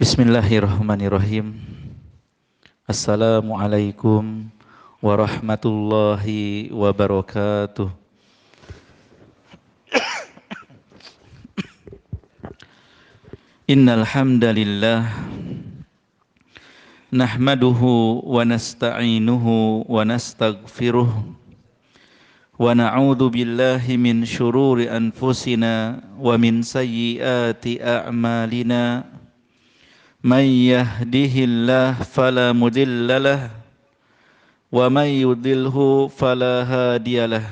Bismillahirrahmanirrahim. Assalamualaikum warahmatullahi wabarakatuh. Innal hamdalillah nahmaduhu wa nasta'inuhu wa nastaghfiruh wa na'udzu billahi min syururi anfusina wa min sayyiati a'malina. Man yahdihillahu fala mudhillalah wa may yudlilhu fala hadiyalah.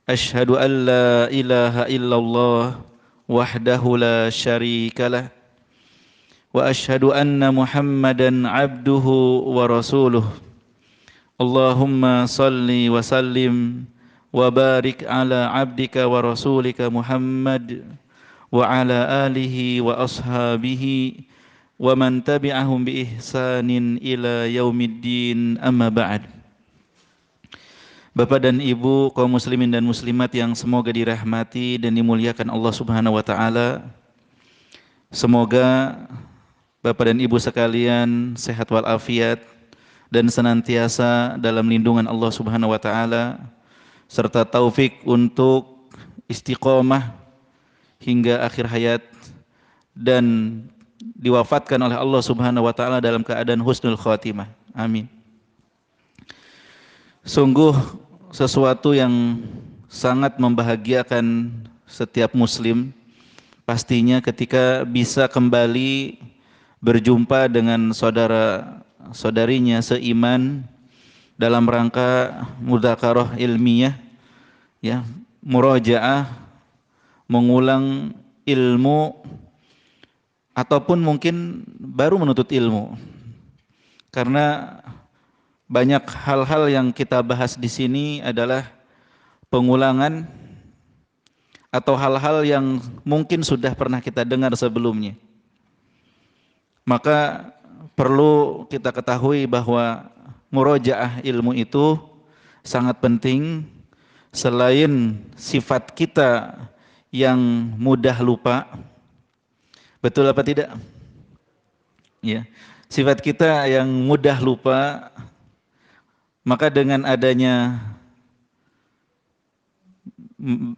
Asyhadu an la ilaha illallah wahdahu la syarikalah wa asyhadu anna Muhammadan abduhu wa rasuluh. Allahumma salli wa sallim wa barik ala abdika wa rasulika Muhammad wa ala alihi wa ashabihi wa man tabi'ahum bi ihsanin ila yaumiddin, amma ba'd. Bapak dan Ibu kaum muslimin dan muslimat yang semoga dirahmati dan dimuliakan Allah Subhanahu wa taala. Semoga Bapak dan Ibu sekalian sehat walafiat dan senantiasa dalam lindungan Allah Subhanahu wa taala serta taufik untuk istiqomah hingga akhir hayat dan diwafatkan oleh Allah Subhanahu wa taala dalam keadaan husnul khatimah. Amin. Sungguh sesuatu yang sangat membahagiakan setiap muslim pastinya ketika bisa kembali berjumpa dengan saudara-saudarinya seiman dalam rangka mudzakarah ilmiah, ya, murajaah, mengulang ilmu ataupun mungkin baru menuntut ilmu. Karena banyak hal-hal yang kita bahas di sini adalah pengulangan atau hal-hal yang mungkin sudah pernah kita dengar sebelumnya. Maka perlu kita ketahui bahwa murajaah ilmu itu sangat penting. Selain sifat kita yang mudah lupa, betul apa tidak? Ya, sifat kita yang mudah lupa, maka dengan adanya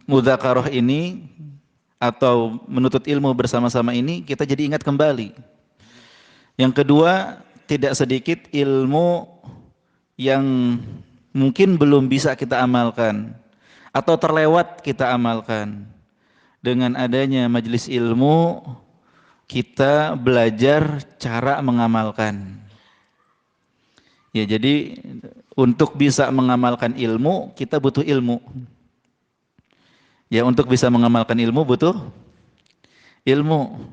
mudzakarah ini atau menuntut ilmu bersama-sama ini, kita jadi ingat kembali. Yang kedua, tidak sedikit ilmu yang mungkin belum bisa kita amalkan atau terlewat kita amalkan. Dengan adanya majelis ilmu, kita belajar cara mengamalkan. Ya, jadi untuk bisa mengamalkan ilmu, kita butuh ilmu. Ya, untuk bisa mengamalkan ilmu butuh ilmu.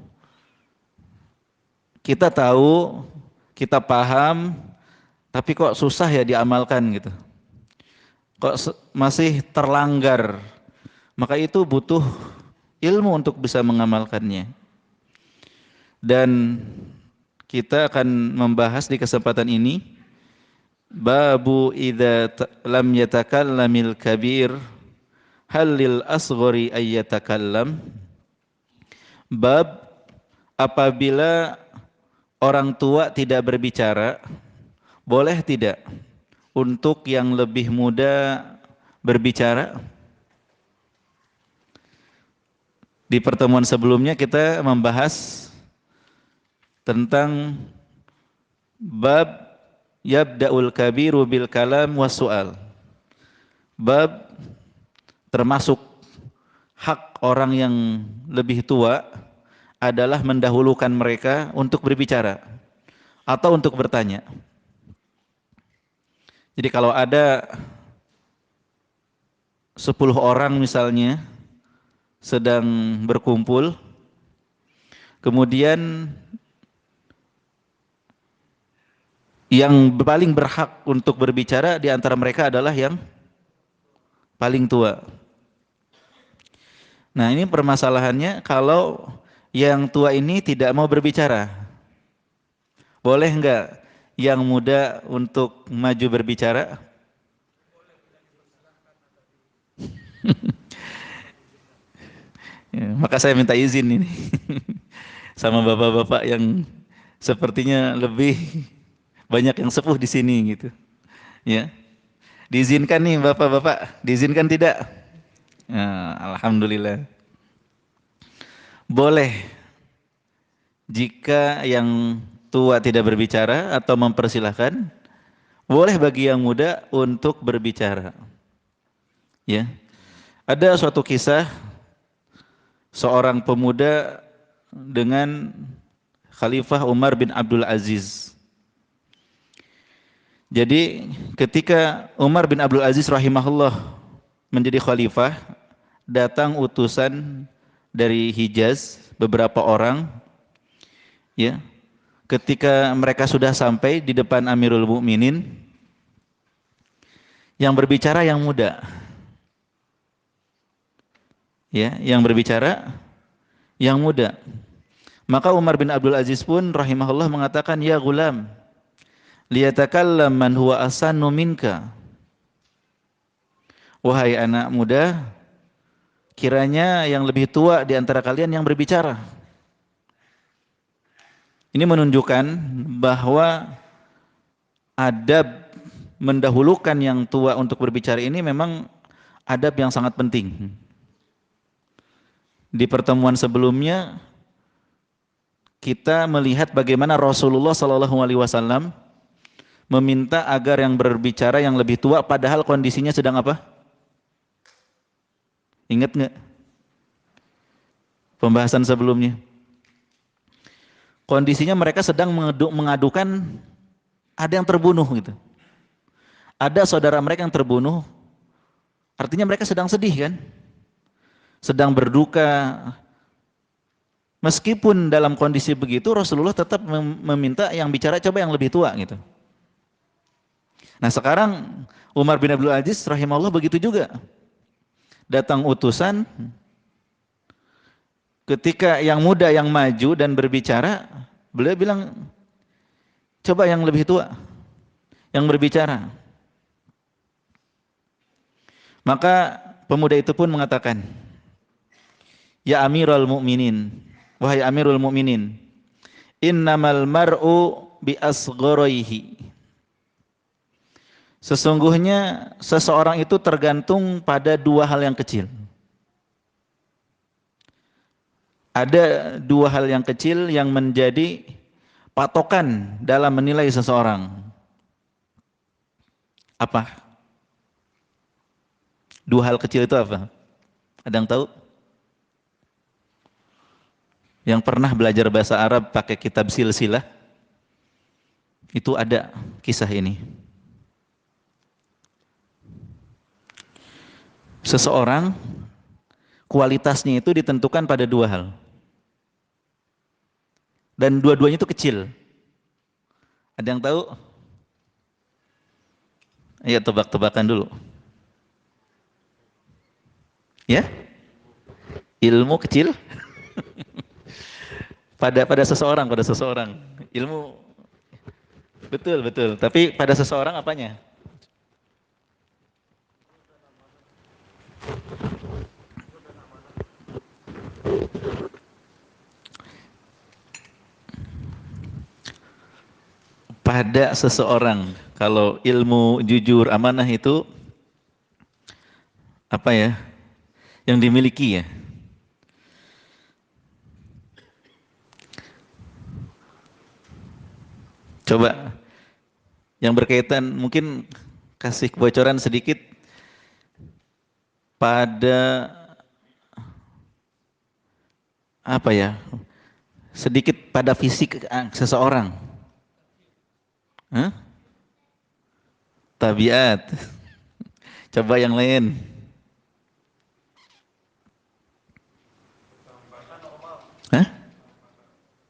Kita tahu, kita paham, tapi kok susah ya diamalkan gitu. Kok masih terlanggar. Maka itu butuh ilmu untuk bisa mengamalkannya. Dan kita akan membahas di kesempatan ini babu idza lam yatakallamil kabir hal lil asghari ayyatakallam. Bab apabila orang tua tidak berbicara, boleh tidak untuk yang lebih muda berbicara? Di pertemuan sebelumnya kita membahas tentang bab yabda'ul kabiru bil kalam was su'al. Bab termasuk hak orang yang lebih tua adalah mendahulukan mereka untuk berbicara atau untuk bertanya. Jadi kalau ada 10 orang misalnya sedang berkumpul, kemudian yang paling berhak untuk berbicara di antara mereka adalah yang paling tua. Nah, ini permasalahannya kalau yang tua ini tidak mau berbicara. Boleh enggak yang muda untuk maju berbicara? Ya, maka saya minta izin ini. sama bapak-bapak yang sepertinya lebih banyak yang sepuh di sini gitu. Ya. Diizinkan nih bapak-bapak, diizinkan tidak? Nah, alhamdulillah. Boleh jika yang tua tidak berbicara atau mempersilahkan, boleh bagi yang muda untuk berbicara. Ya. Ada suatu kisah seorang pemuda dengan Khalifah Umar bin Abdul Aziz. Jadi ketika Umar bin Abdul Aziz rahimahullah menjadi khalifah, datang utusan dari Hijaz beberapa orang, ya. Ketika mereka sudah sampai di depan Amirul Mukminin, yang berbicara yang muda. Ya, yang berbicara yang muda. Maka Umar bin Abdul Aziz pun rahimahullah mengatakan, "Ya gulam, liyatakallam man huwa asannu minka." Wahai anak muda, kiranya yang lebih tua di antara kalian yang berbicara. Ini menunjukkan bahwa adab mendahulukan yang tua untuk berbicara ini memang adab yang sangat penting. Di pertemuan sebelumnya kita melihat bagaimana Rasulullah SAW meminta agar yang berbicara yang lebih tua padahal kondisinya sedang apa? Ingat nggak pembahasan sebelumnya? Kondisinya mereka sedang mengadukan ada yang terbunuh gitu. Ada saudara mereka yang terbunuh, artinya mereka sedang sedih kan? Sedang berduka. Meskipun dalam kondisi begitu Rasulullah tetap meminta yang bicara coba yang lebih tua gitu. Nah sekarang Umar bin Abdul Aziz rahimahullah begitu juga. Datang utusan, ketika yang muda yang maju dan berbicara, beliau bilang, coba yang lebih tua, yang berbicara. Maka pemuda itu pun mengatakan, "Ya Amirul Mukminin, wahai Amirul Mukminin, innamal mar'u bi asgharihi." Sesungguhnya seseorang itu tergantung pada dua hal yang kecil. Ada dua hal yang kecil yang menjadi patokan dalam menilai seseorang. Apa? Dua hal kecil itu apa? Ada yang tahu? Yang pernah belajar bahasa Arab pakai kitab silsilah, itu ada kisah ini. Seseorang kualitasnya itu ditentukan pada dua hal. Dan dua-duanya itu kecil. Ada yang tahu? Ayo tebak-tebakan dulu. Ya? Ilmu kecil? pada seseorang, Ilmu betul. Tapi pada seseorang apanya? Pada seseorang. Kalau ilmu jujur amanah itu apa ya? Yang dimiliki ya. Coba yang berkaitan mungkin kasih kebocoran sedikit pada apa ya? Sedikit pada fisik seseorang. Hah? Tabiat. Coba yang lain. Hah?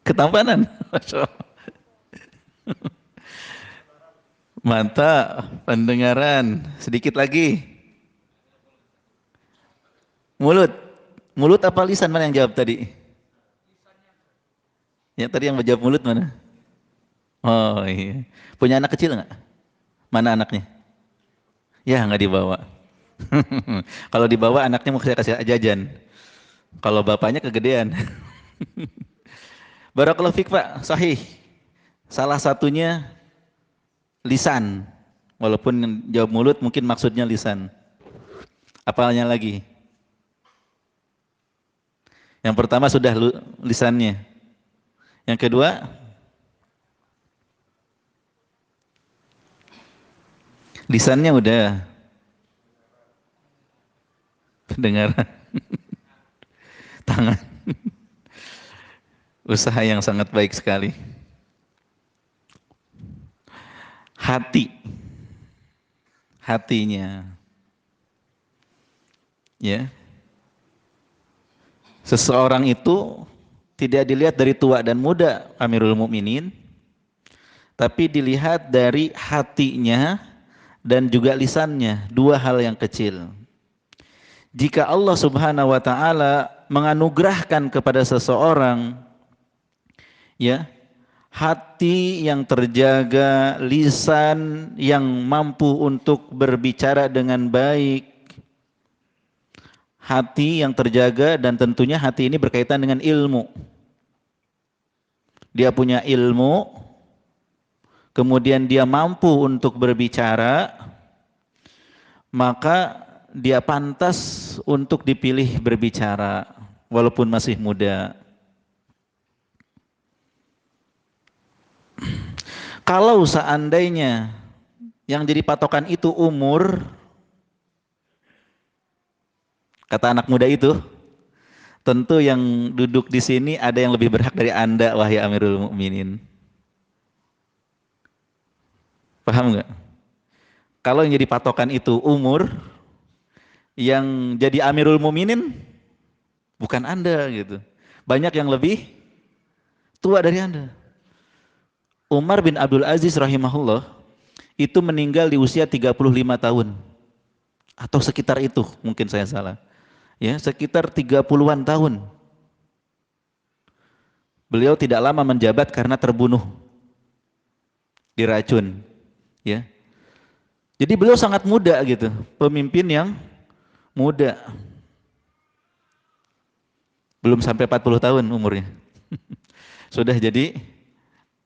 Ketampanan. Mata, pendengaran, sedikit lagi. Mulut. Mulut apa lisan, mana yang jawab tadi? Yang tadi yang menjawab mulut mana? Oh iya. Punya anak kecil nggak? Mana anaknya? Ya nggak dibawa. Kalau dibawa anaknya mau saya kasih jajan. Kalau bapaknya kegedean. Barakallahu fiik Pak, sahih. Salah satunya lisan. Walaupun jawab mulut mungkin maksudnya lisan. Apalnya lagi? Yang pertama sudah lisannya. Yang kedua, lisannya udah. Pendengaran. Tangan. Usaha yang sangat baik sekali. Hati. Hatinya. Ya. Seseorang itu tidak dilihat dari tua dan muda, Amirul Mukminin, tapi dilihat dari hatinya dan juga lisannya, dua hal yang kecil. Jika Allah Subhanahu wa taala menganugerahkan kepada seseorang ya, hati yang terjaga, lisan yang mampu untuk berbicara dengan baik, hati yang terjaga, dan tentunya hati ini berkaitan dengan ilmu. Dia punya ilmu, kemudian dia mampu untuk berbicara, maka dia pantas untuk dipilih berbicara walaupun masih muda. Kalau seandainya yang jadi patokan itu umur, kata anak muda itu, tentu yang duduk di sini ada yang lebih berhak dari Anda, wahai Amirul Mukminin. Paham nggak? Kalau yang jadi patokan itu umur, yang jadi Amirul Mukminin bukan Anda gitu. Banyak yang lebih tua dari Anda. Umar bin Abdul Aziz rahimahullah itu meninggal di usia 35 tahun. Atau sekitar itu, mungkin saya salah. Ya, sekitar 30-an tahun. Beliau tidak lama menjabat karena terbunuh. Diracun. Ya. Jadi beliau sangat muda gitu, pemimpin yang muda. Belum sampai 40 tahun umurnya. Sudah jadi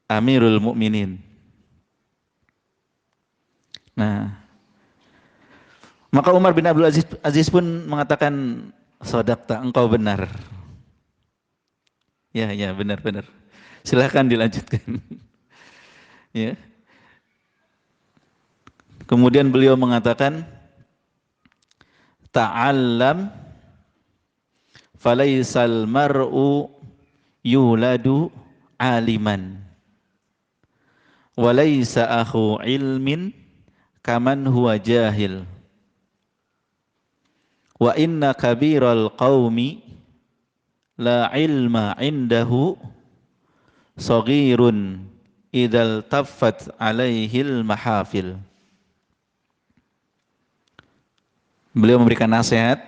Amirul Mukminin. Nah, maka Umar bin Abdul Aziz pun mengatakan, "Shadaqta, engkau benar." Ya, ya, benar-benar. Silahkan dilanjutkan. Ya. Kemudian beliau mengatakan, "Ta'allam falaisal mar'u yuladu aliman. Walaysa akhu ilmin kaman huwa jahil. Wa inna kabiral qawmi la ilma indahu saghirun idal taffat alaihil mahafil." Beliau memberikan nasihat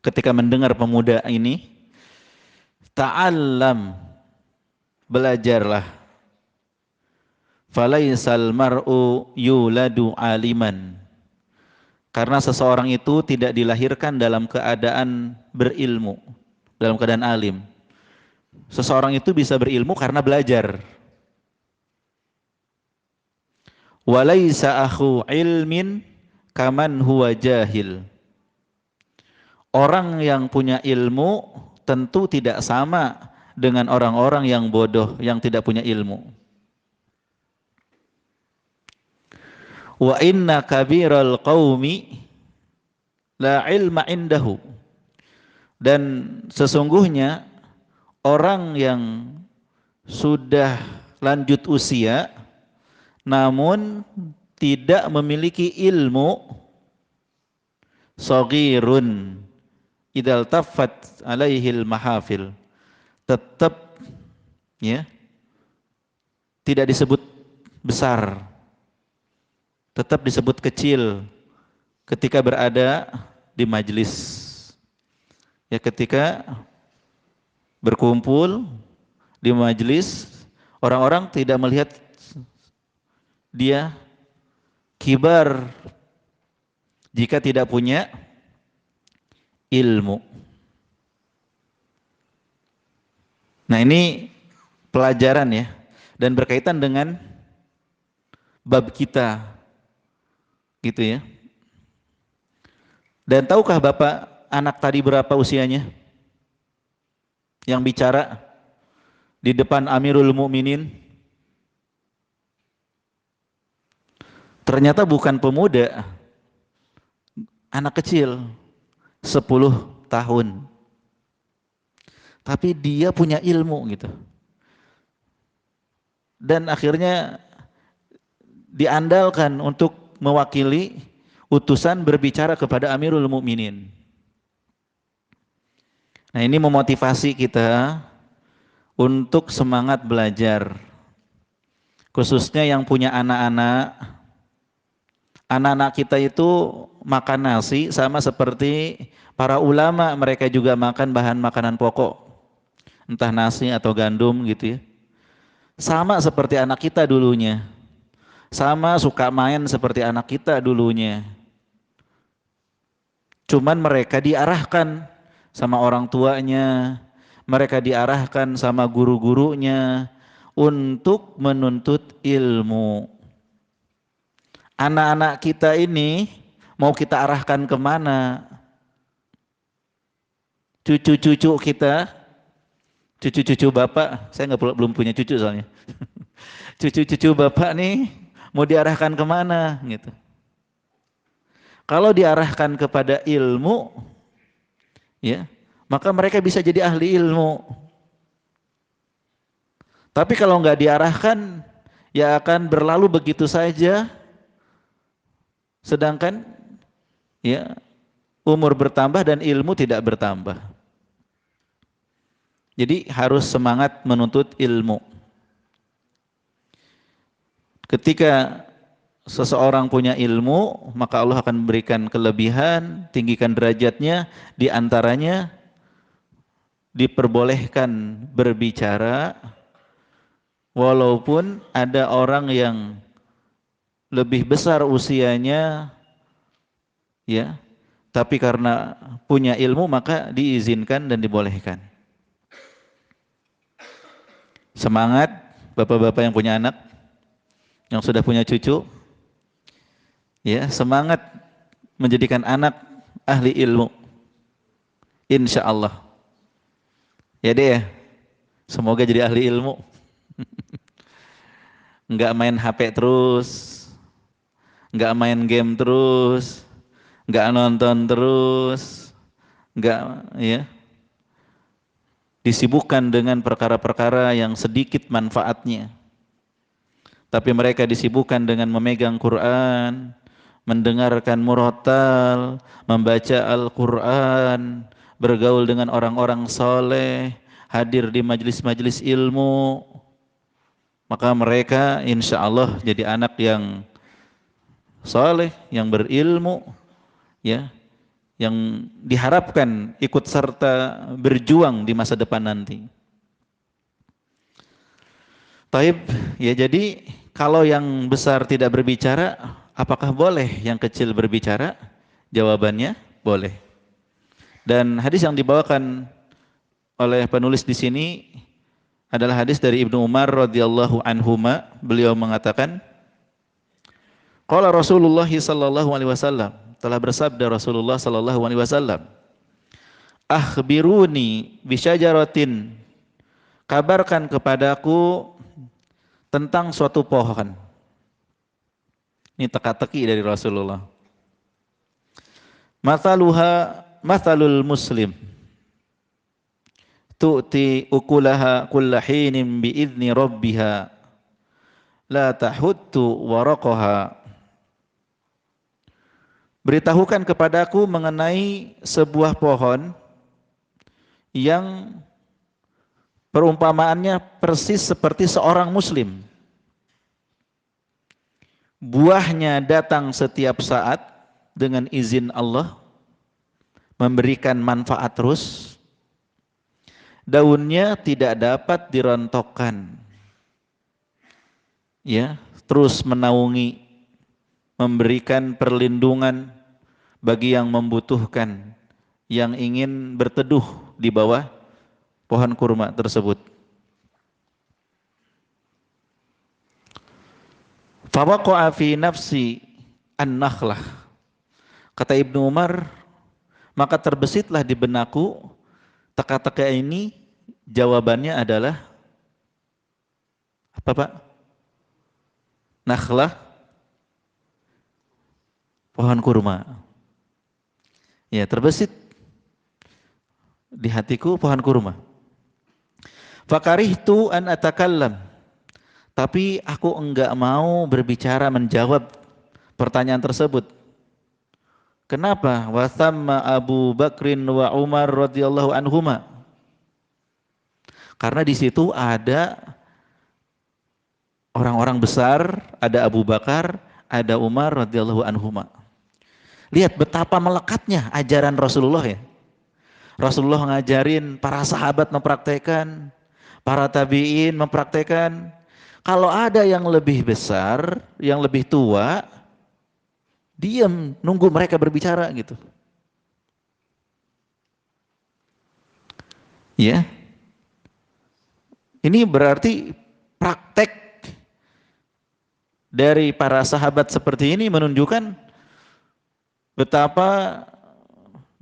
ketika mendengar pemuda ini, ta'allam, belajarlah. Falaisal mar'u yuladu aliman. Karena seseorang itu tidak dilahirkan dalam keadaan berilmu, dalam keadaan alim. Seseorang itu bisa berilmu karena belajar. Walaisa akhu ilmin kaman huwa jahil. Orang yang punya ilmu tentu tidak sama dengan orang-orang yang bodoh, yang tidak punya ilmu. Wa inna kabiral qaumi la ilma indahu. Dan sesungguhnya orang yang sudah lanjut usia namun tidak memiliki ilmu, saghirun idal taffat alaihil mahafil, tetap ya tidak disebut besar, tetap disebut kecil ketika berada di majelis. Ya, ketika berkumpul di majelis, orang-orang tidak melihat dia kibar jika tidak punya ilmu. Nah, ini pelajaran ya, dan berkaitan dengan bab kita, gitu ya. Dan tahukah Bapak anak tadi berapa usianya? Yang bicara di depan Amirul Mukminin, ternyata bukan pemuda, anak kecil, 10 tahun. Tapi dia punya ilmu gitu. Dan akhirnya diandalkan untuk mewakili utusan berbicara kepada Amirul Mukminin. Nah, ini memotivasi kita untuk semangat belajar. Khususnya yang punya anak-anak. Anak-anak kita itu makan nasi sama seperti para ulama, mereka juga makan bahan makanan pokok. Entah nasi atau gandum gitu ya. Sama seperti anak kita dulunya. Sama suka main seperti anak kita dulunya. Cuman mereka diarahkan sama orang tuanya, mereka diarahkan sama guru-gurunya untuk menuntut ilmu. Anak-anak kita ini mau kita arahkan kemana? Cucu-cucu kita, cucu-cucu bapak, saya belum punya cucu soalnya. Cucu-cucu bapak nih mau diarahkan kemana gitu. Kalau diarahkan kepada ilmu, ya, maka mereka bisa jadi ahli ilmu. Tapi kalau nggak diarahkan, ya akan berlalu begitu saja. Sedangkan ya umur bertambah dan ilmu tidak bertambah. Jadi harus semangat menuntut ilmu. Ketika seseorang punya ilmu, maka Allah akan memberikan kelebihan, tinggikan derajatnya, di antaranya diperbolehkan berbicara walaupun ada orang yang lebih besar usianya, ya, tapi karena punya ilmu maka diizinkan dan dibolehkan. Semangat bapak-bapak yang punya anak, yang sudah punya cucu, ya, semangat menjadikan anak ahli ilmu, insya Allah. Ya deh ya, semoga jadi ahli ilmu. Enggak main HP terus, enggak main game terus, enggak nonton terus, enggak ya disibukkan dengan perkara-perkara yang sedikit manfaatnya. Tapi mereka disibukkan dengan memegang Quran, mendengarkan murattal, membaca Al-Quran, bergaul dengan orang-orang soleh, hadir di majelis-majelis ilmu. Maka mereka insya Allah jadi anak yang soleh, yang berilmu, ya, yang diharapkan ikut serta berjuang di masa depan nanti. Taib, ya jadi kalau yang besar tidak berbicara, apakah boleh yang kecil berbicara? Jawabannya boleh. Dan hadis yang dibawakan oleh penulis di sini adalah hadis dari Ibnu Umar radhiyallahu anhuma. Beliau mengatakan, qala Rasulullah sallallahu alaihi wasallam, telah bersabda Rasulullah sallallahu alaihi wasallam, akhbiruni bisyajaratin, kabarkan kepadaku tentang suatu pohon. Ini teka-teki dari Rasulullah. Mathaluha mathalul muslim, tu'ti ukulaha kulla hinin bi'izni rabbiha, la tahuttu waraqaha. Beritahukan kepadaku mengenai sebuah pohon yang perumpamaannya persis seperti seorang muslim. Buahnya datang setiap saat dengan izin Allah, memberikan manfaat terus. Daunnya tidak dapat dirontokkan, ya, terus menaungi, memberikan perlindungan bagi yang membutuhkan, yang ingin berteduh di bawah pohon kurma tersebut. Fawaqa'a fi nafsi an-nakhlah. Kata Ibnu Umar, maka terbesitlah di benakku teka-teka ini. Jawabannya adalah apa, Pak? Nakhlah, pohon kurma. Ya, terbesit di hatiku pohon kurma. Fakarihtu an atakallam. Tapi aku enggak mau berbicara menjawab pertanyaan tersebut. Kenapa? Wa thamma Abu Bakrin wa Umar radhiyallahu anhuma. Karena di situ ada orang-orang besar, ada Abu Bakar, ada Umar radhiyallahu anhuma. Lihat betapa melekatnya ajaran Rasulullah ya. Rasulullah ngajarin, para sahabat mempraktekkan, para tabi'in mempraktekkan. Kalau ada yang lebih besar, yang lebih tua, diam, nunggu mereka berbicara gitu. Ya. Ini berarti praktek dari para sahabat seperti ini menunjukkan betapa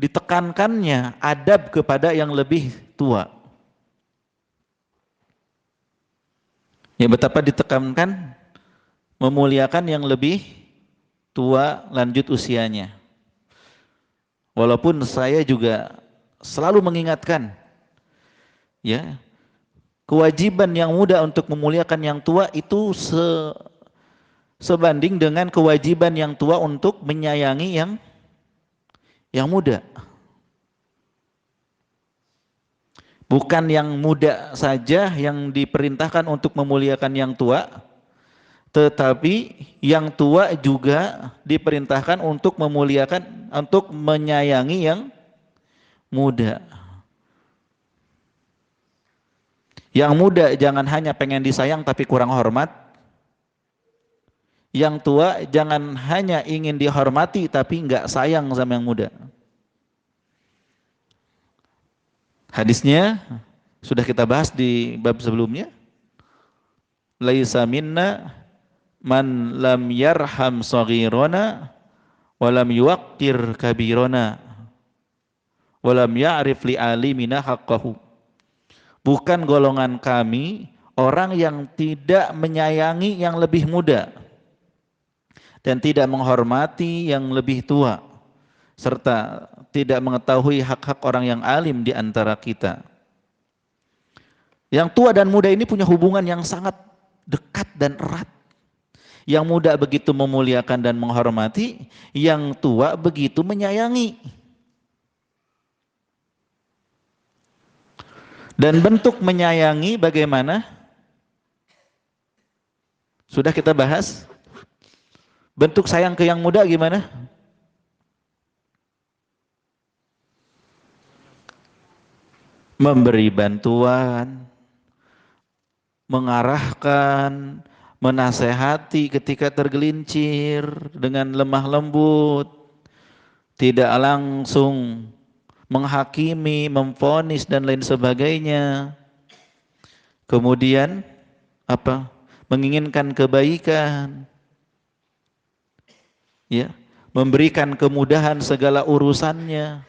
ditekankannya adab kepada yang lebih tua. Ya, betapa ditekankan memuliakan yang lebih tua lanjut usianya. Walaupun saya juga selalu mengingatkan, ya, kewajiban yang muda untuk memuliakan yang tua itu sebanding dengan kewajiban yang tua untuk menyayangi yang muda. Bukan yang muda saja yang diperintahkan untuk memuliakan yang tua, tetapi yang tua juga diperintahkan untuk memuliakan, untuk menyayangi yang muda. Yang muda jangan hanya pengen disayang tapi kurang hormat. Yang tua jangan hanya ingin dihormati tapi enggak sayang sama yang muda. Hadisnya sudah kita bahas di bab sebelumnya. Laisa minna man lam yarham saghirana wa lam yuwaqqir kabirana wa lam ya'rif li alimina haqqahu. Bukan golongan kami orang yang tidak menyayangi yang lebih muda dan tidak menghormati yang lebih tua, serta tidak mengetahui hak-hak orang yang alim di antara kita. Yang tua dan muda ini punya hubungan yang sangat dekat dan erat. Yang muda begitu memuliakan dan menghormati, yang tua begitu menyayangi. Dan bentuk menyayangi bagaimana? Sudah kita bahas. Bentuk sayang ke yang muda gimana? Memberi bantuan, mengarahkan, menasehati ketika tergelincir dengan lemah lembut, tidak langsung menghakimi, memvonis dan lain sebagainya. Kemudian apa? Menginginkan kebaikan, ya, memberikan kemudahan segala urusannya.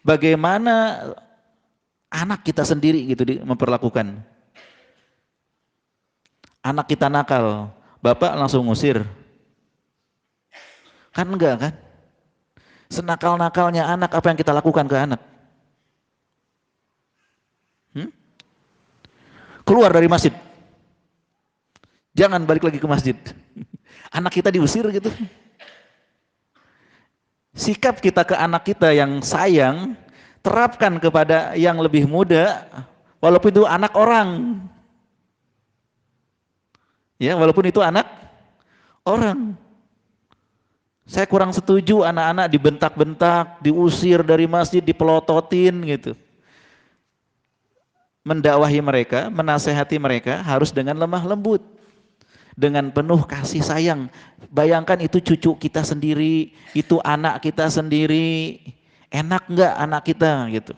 Bagaimana anak kita sendiri gitu memperlakukan. Anak kita nakal, bapak langsung ngusir. Kan enggak kan? Senakal-nakalnya anak, apa yang kita lakukan ke anak? Keluar dari masjid. Jangan balik lagi ke masjid. Anak kita diusir gitu. Sikap kita ke anak kita yang sayang, terapkan kepada yang lebih muda, walaupun itu anak orang. Ya, walaupun itu anak orang. Saya kurang setuju anak-anak dibentak-bentak, diusir dari masjid, dipelototin gitu. Mendakwahi mereka, menasehati mereka harus dengan lemah lembut, dengan penuh kasih sayang. Bayangkan itu cucu kita sendiri, itu anak kita sendiri, enak nggak anak kita gitu,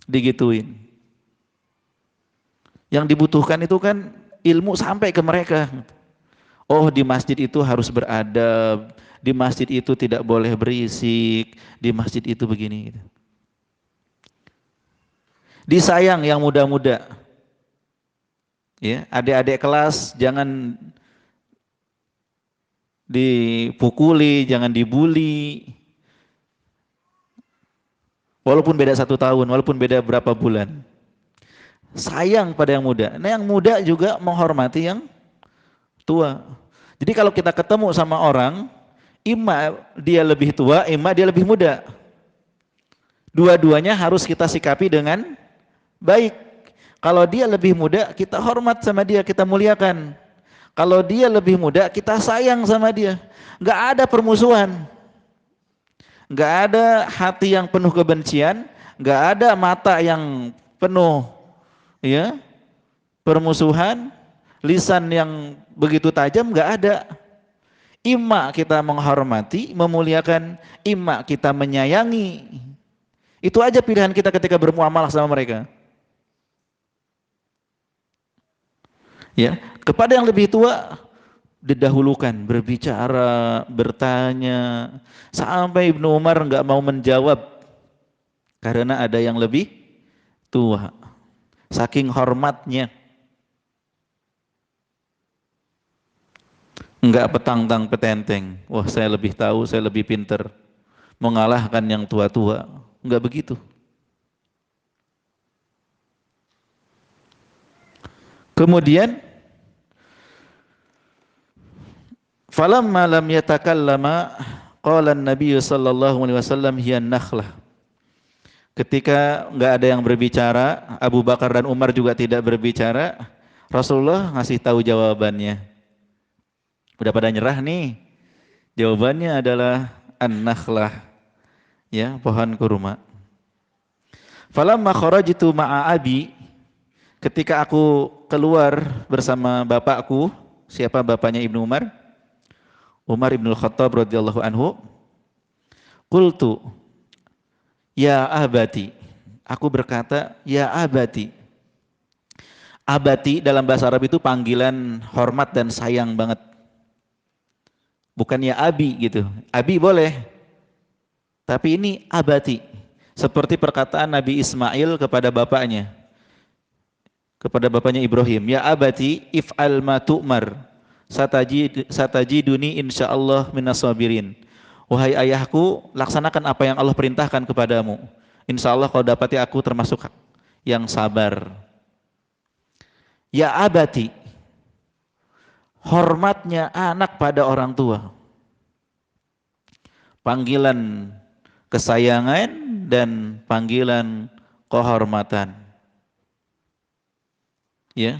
digituin. Yang dibutuhkan itu kan ilmu sampai ke mereka. Oh, di masjid itu harus beradab, di masjid itu tidak boleh berisik, di masjid itu begini gitu. Disayang yang muda-muda. Ya, adik-adik kelas jangan dipukuli, jangan dibully. Walaupun beda 1 tahun, walaupun beda berapa bulan. Sayang pada yang muda. Nah, yang muda juga menghormati yang tua. Jadi kalau kita ketemu sama orang, imma dia lebih tua, imma dia lebih muda. Dua-duanya harus kita sikapi dengan baik. Kalau dia lebih muda, kita hormat sama dia, kita muliakan. Kalau dia lebih muda, kita sayang sama dia. Nggak ada permusuhan. Nggak ada hati yang penuh kebencian, nggak ada mata yang penuh ya permusuhan, lisan yang begitu tajam, nggak ada. Imma kita menghormati, memuliakan, imma kita menyayangi. Itu aja pilihan kita ketika bermuamalah sama mereka. Ya, kepada yang lebih tua didahulukan, berbicara, bertanya, sampai Ibnu Umar nggak mau menjawab karena ada yang lebih tua. Saking hormatnya, nggak petang-tang petenteng. Wah, saya lebih tahu, saya lebih pinter, mengalahkan yang tua-tua. Nggak begitu. Kemudian falamma lam yatakallama qala an-nabiy sallallahu alaihi wasallam hiya nakhlah. Ketika nggak ada yang berbicara, Abu Bakar dan Umar juga tidak berbicara, Rasulullah ngasih tahu jawabannya. Udah pada nyerah nih. Jawabannya adalah an-nakhlah. Ya, pohon kurma. Falamma kharajtu ma'a abi, ketika aku keluar bersama bapakku, siapa bapaknya Ibnu Umar? Umar Ibnul Khattab radhiyallahu anhu. Qultu, ya abati. Aku berkata, ya abati. Abati dalam bahasa Arab itu panggilan hormat dan sayang banget. Bukan ya abi gitu. Abi boleh. Tapi ini abati. Seperti perkataan Nabi Ismail kepada bapaknya. Kepada bapaknya Ibrahim, ya abati if'al ma tu'mar satajiduni insyaallah minas sabirin. Wahai ayahku, laksanakan apa yang Allah perintahkan kepadamu. Insyaallah kau dapati aku termasuk yang sabar. Ya abati, hormatnya anak pada orang tua. Panggilan kesayangan dan panggilan kehormatan. Ya,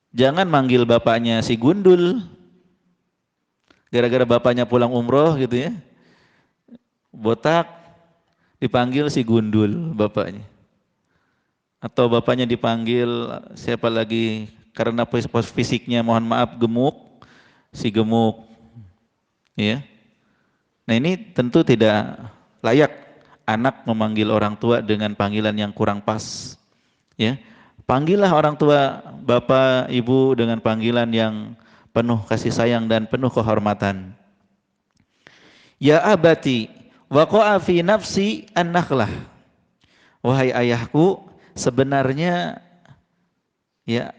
jangan manggil bapaknya si gundul, gara-gara bapaknya pulang umroh gitu ya, botak, dipanggil si gundul bapaknya, atau bapaknya dipanggil siapa lagi karena fisiknya mohon maaf gemuk, si gemuk, ya. Nah ini tentu tidak layak anak memanggil orang tua dengan panggilan yang kurang pas, ya. Panggillah orang tua, bapak, ibu dengan panggilan yang penuh kasih sayang dan penuh kehormatan. Ya abati, waqa'a fi nafsi an-nakhlah. Wahai ayahku, sebenarnya ya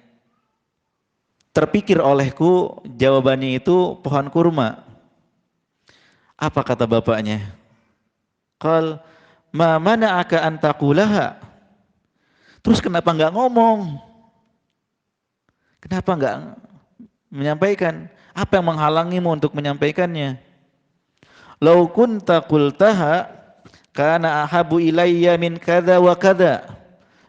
terpikir olehku jawabannya itu pohon kurma. Apa kata bapaknya? Qal ma mana'aka an taqulaha. Terus kenapa enggak ngomong? Kenapa enggak menyampaikan? Apa yang menghalangimu untuk menyampaikannya? Lau kunta qultaha kana ahabu ilayya min kadza wa kadza.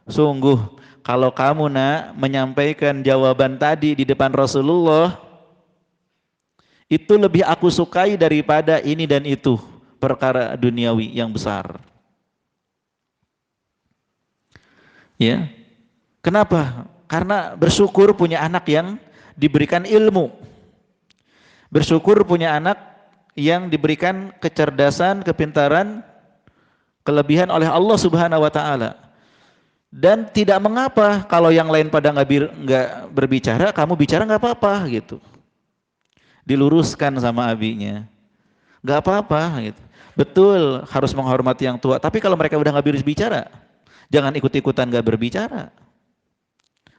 Sungguh kalau kamu nak menyampaikan jawaban tadi di depan Rasulullah, itu lebih aku sukai daripada ini dan itu, perkara duniawi yang besar. Ya. Kenapa? Karena bersyukur punya anak yang diberikan ilmu. Bersyukur punya anak yang diberikan kecerdasan, kepintaran, kelebihan oleh Allah Subhanahu wa taala. Dan tidak mengapa kalau yang lain pada nggak berbicara, kamu bicara nggak apa-apa gitu. Diluruskan sama abinya, nggak apa-apa gitu. Betul harus menghormati yang tua, tapi kalau mereka udah nggak berbicara, jangan ikut-ikutan nggak berbicara.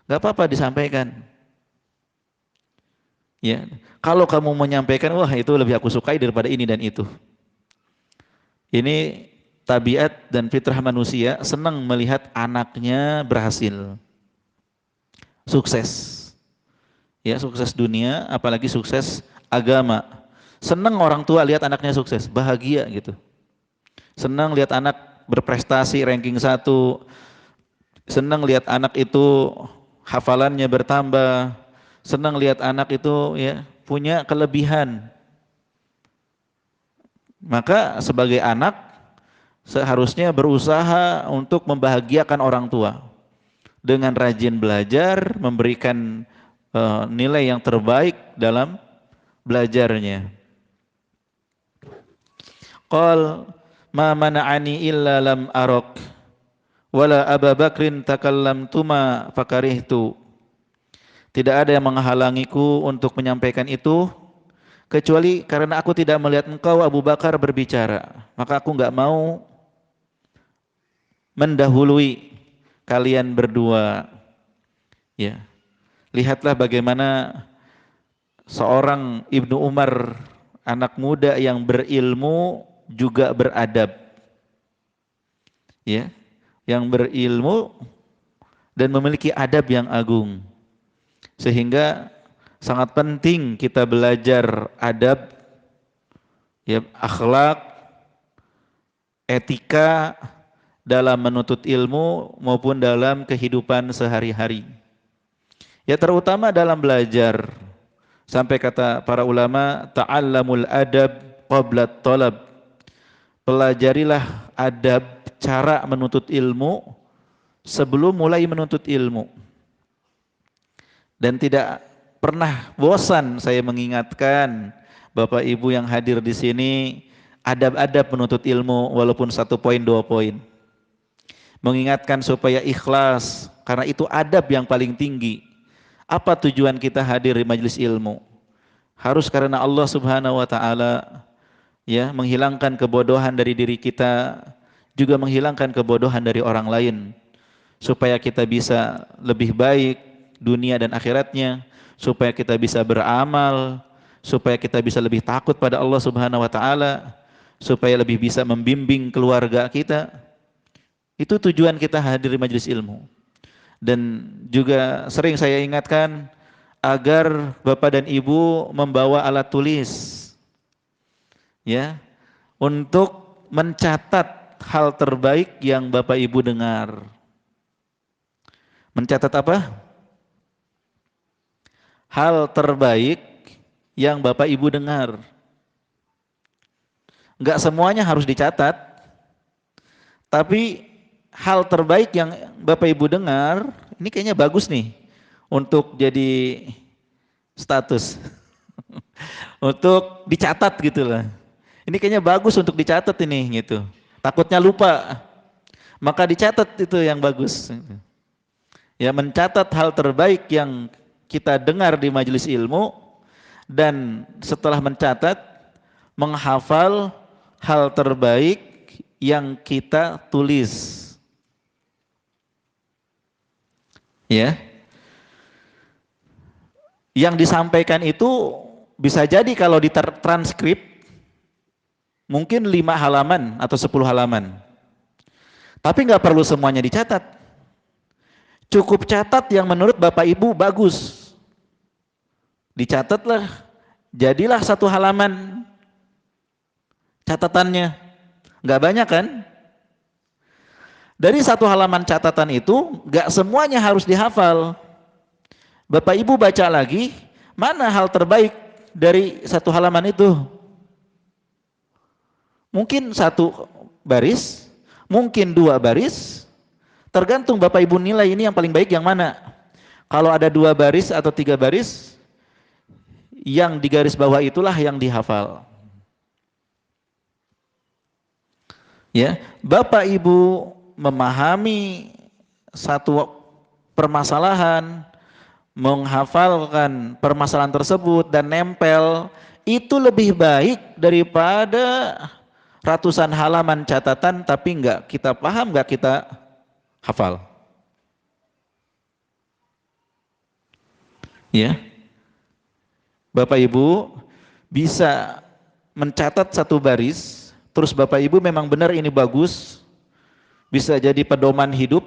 Nggak apa-apa disampaikan. Ya, kalau kamu menyampaikan, wah itu lebih aku sukai daripada ini dan itu. Ini tabiat dan fitrah manusia senang melihat anaknya berhasil, sukses. Ya, sukses dunia, apalagi sukses agama. Senang orang tua lihat anaknya sukses, bahagia gitu. Senang lihat anak berprestasi ranking 1, senang lihat anak itu hafalannya bertambah, senang lihat anak itu ya punya kelebihan. Maka sebagai anak seharusnya berusaha untuk membahagiakan orang tua dengan rajin belajar, memberikan nilai yang terbaik dalam belajarnya. Qal ma mana'ani illa lam arok wala Aba Bakrin takallamtuma fakarihtu. Tidak ada yang menghalangiku untuk menyampaikan itu kecuali karena aku tidak melihat engkau Abu Bakar berbicara, maka aku enggak mau mendahului kalian berdua. Ya. Lihatlah bagaimana seorang Ibnu Umar, anak muda yang berilmu juga beradab. Ya. Yang berilmu dan memiliki adab yang agung. Sehingga sangat penting kita belajar adab, ya, akhlak, etika dalam menuntut ilmu maupun dalam kehidupan sehari-hari. Ya terutama dalam belajar. Sampai kata para ulama, ta'allamul adab qabla talab. Pelajarilah adab, cara menuntut ilmu sebelum mulai menuntut ilmu. Dan tidak pernah bosan saya mengingatkan Bapak Ibu yang hadir di sini, adab-adab menuntut ilmu walaupun 1 poin 2 poin. Mengingatkan supaya ikhlas karena itu adab yang paling tinggi. Apa tujuan kita hadir di majelis ilmu? Harus karena Allah Subhanahu wa taala, ya, menghilangkan kebodohan dari diri kita, juga menghilangkan kebodohan dari orang lain supaya kita bisa lebih baik dunia dan akhiratnya, supaya kita bisa beramal, supaya kita bisa lebih takut pada Allah Subhanahu wa taala, supaya lebih bisa membimbing keluarga kita. Itu tujuan kita hadir di majelis ilmu. Dan juga sering saya ingatkan agar Bapak dan Ibu membawa alat tulis, ya, untuk mencatat hal terbaik yang Bapak Ibu dengar. Mencatat apa? Hal terbaik yang Bapak Ibu dengar. Enggak semuanya harus dicatat, tapi hal terbaik yang Bapak Ibu dengar, ini kayaknya bagus nih untuk jadi status. Untuk dicatat gitu lah. Ini kayaknya bagus untuk dicatat ini gitu. Takutnya lupa. Maka dicatat itu yang bagus. Ya, mencatat hal terbaik yang kita dengar di majelis ilmu dan setelah mencatat menghafal hal terbaik yang kita tulis. Ya. Yang disampaikan itu bisa jadi kalau ditranskrip mungkin 5 halaman atau 10 halaman. Tapi nggak perlu semuanya dicatat. Cukup catat yang menurut Bapak Ibu bagus. Dicatatlah, jadilah 1 halaman catatannya. Nggak banyak kan? Dari 1 halaman catatan itu, nggak semuanya harus dihafal. Bapak Ibu baca lagi, mana hal terbaik dari 1 halaman itu? Mungkin 1 baris, mungkin 2 baris, tergantung Bapak Ibu nilai ini yang paling baik yang mana. Kalau ada 2 baris atau 3 baris, yang di garis bawah itulah yang dihafal. Ya, Bapak Ibu memahami satu permasalahan, menghafalkan permasalahan tersebut dan nempel, itu lebih baik daripada ratusan halaman catatan tapi nggak kita paham, nggak kita hafal. Ya, Bapak Ibu bisa mencatat satu baris, terus Bapak Ibu memang benar ini bagus, bisa jadi pedoman hidup,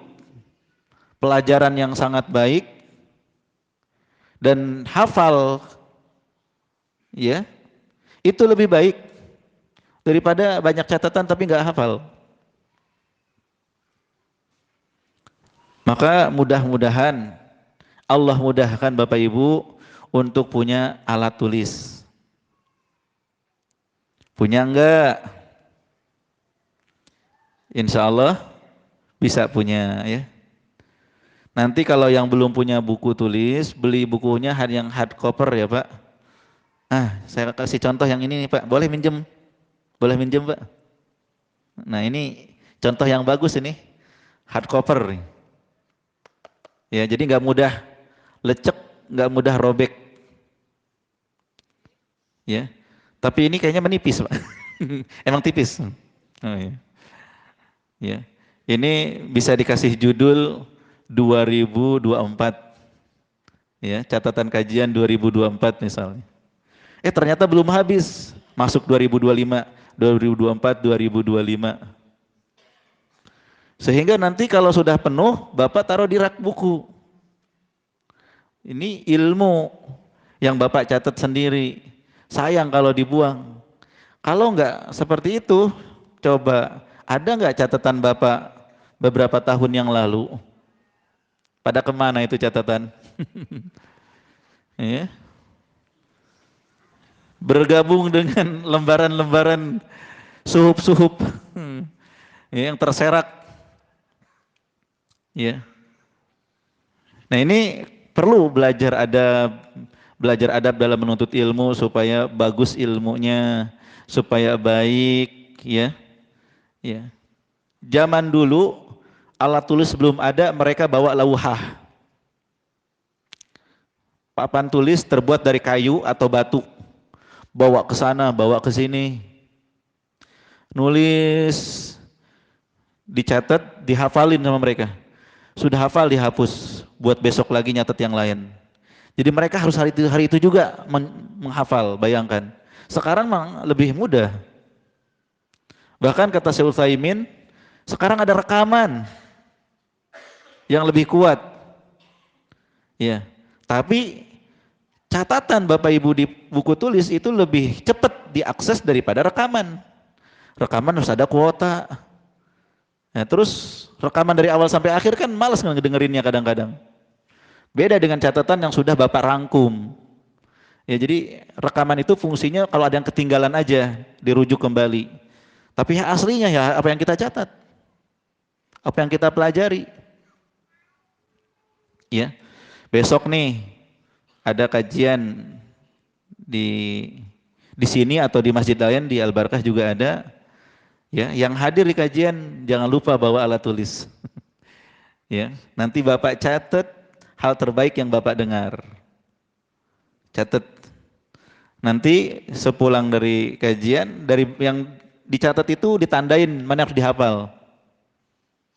pelajaran yang sangat baik, dan hafal, ya, itu lebih baik daripada banyak catatan tapi nggak hafal. Maka mudah-mudahan Allah mudahkan Bapak Ibu untuk punya alat tulis. Punya enggak? Insya Allah bisa punya, ya. Nanti kalau yang belum punya buku tulis, beli bukunya yang hard cover ya Pak. Saya kasih contoh yang ini nih Pak. Boleh minjem? Boleh minjem Pak? Nah ini contoh yang bagus ini. Hard cover. Ya, jadi nggak mudah lecek, nggak mudah robek. Ya. Tapi ini kayaknya menipis Pak. Emang tipis. Oh, ya. Ya. Ini bisa dikasih judul 2024. Ya, catatan kajian 2024 misalnya. Ternyata belum habis. Masuk 2025, 2024, 2025. Sehingga nanti kalau sudah penuh, Bapak taruh di rak buku. Ini ilmu yang Bapak catat sendiri. Sayang kalau dibuang. Kalau enggak seperti itu, coba ada enggak catatan Bapak beberapa tahun yang lalu? Pada kemana itu catatan? Ya. Bergabung dengan lembaran-lembaran suhup-suhup ya, yang terserak. Ya. Nah ini perlu belajar adab dalam menuntut ilmu supaya bagus ilmunya, supaya baik, ya. Ya. Zaman dulu alat tulis belum ada, mereka bawa lauhah. Papan tulis terbuat dari kayu atau batu. Bawa ke sana, bawa ke sini. Nulis, dicatat, dihafalin sama mereka. Sudah hafal dihapus, buat besok lagi nyatet yang lain. Jadi mereka harus hari itu juga menghafal, bayangkan. Sekarang mah lebih mudah. Bahkan kata Syekh Utsaimin, sekarang ada rekaman yang lebih kuat. Ya. Tapi catatan Bapak Ibu di buku tulis itu lebih cepat diakses daripada rekaman. Rekaman harus ada kuota. Nah, terus rekaman dari awal sampai akhir kan malas ngedengerinnya kadang-kadang. Beda dengan catatan yang sudah Bapak rangkum. Ya, jadi rekaman itu fungsinya kalau ada yang ketinggalan aja dirujuk kembali. Tapi ya aslinya ya apa yang kita catat. Apa yang kita pelajari. Ya. Besok nih ada kajian di sini atau di masjid lain di Al-Barkah juga ada. Ya, yang hadir di kajian jangan lupa bawa alat tulis. Ya, nanti Bapak catat hal terbaik yang Bapak dengar. Catat. Nanti sepulang dari kajian, dari yang dicatat itu ditandain mana yang harus dihafal.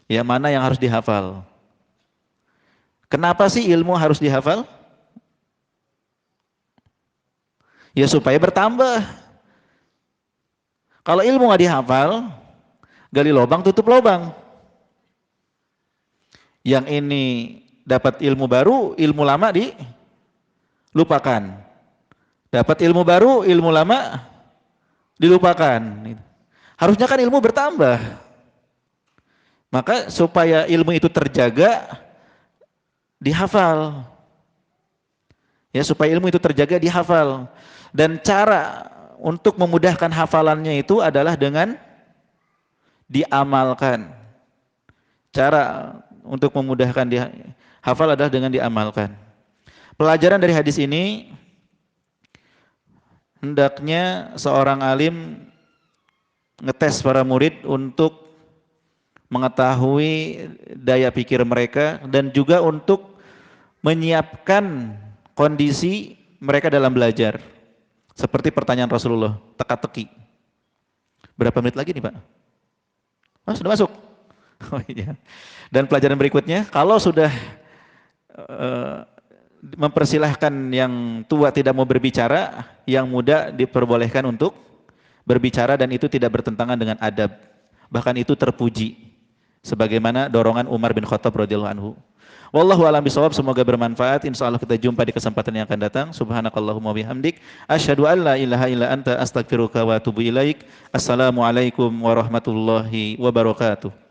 Ya, mana yang harus dihafal. Kenapa sih ilmu harus dihafal? Ya supaya bertambah. Kalau ilmu nggak dihafal, gali lubang tutup lubang. Yang ini dapat ilmu baru, ilmu lama dilupakan. Dapat ilmu baru, ilmu lama dilupakan. Harusnya kan ilmu bertambah. Maka supaya ilmu itu terjaga, dihafal. Ya, supaya ilmu itu terjaga, dihafal. Dan cara untuk memudahkan hafalannya itu adalah dengan diamalkan. Cara untuk memudahkan hafal adalah dengan diamalkan. Pelajaran dari hadis ini, hendaknya seorang alim ngetes para murid untuk mengetahui daya pikir mereka, dan juga untuk menyiapkan kondisi mereka dalam belajar. Seperti pertanyaan Rasulullah, teka-teki. Berapa menit lagi nih Pak? Oh, sudah masuk. Oh iya. Dan pelajaran berikutnya, kalau sudah mempersilahkan yang tua tidak mau berbicara, yang muda diperbolehkan untuk berbicara, dan itu tidak bertentangan dengan adab. Bahkan itu terpuji. Sebagaimana dorongan Umar bin Khattab radhiyallahu anhu. Wallahu a'lam bishawab, semoga bermanfaat. Insyaallah kita jumpa di kesempatan yang akan datang. Subhanakallahumma bihamdik, asyhadu an la ilaha illa anta, astaghfiruka wa atubu ilaik. Assalamualaikum warahmatullahi wabarakatuh.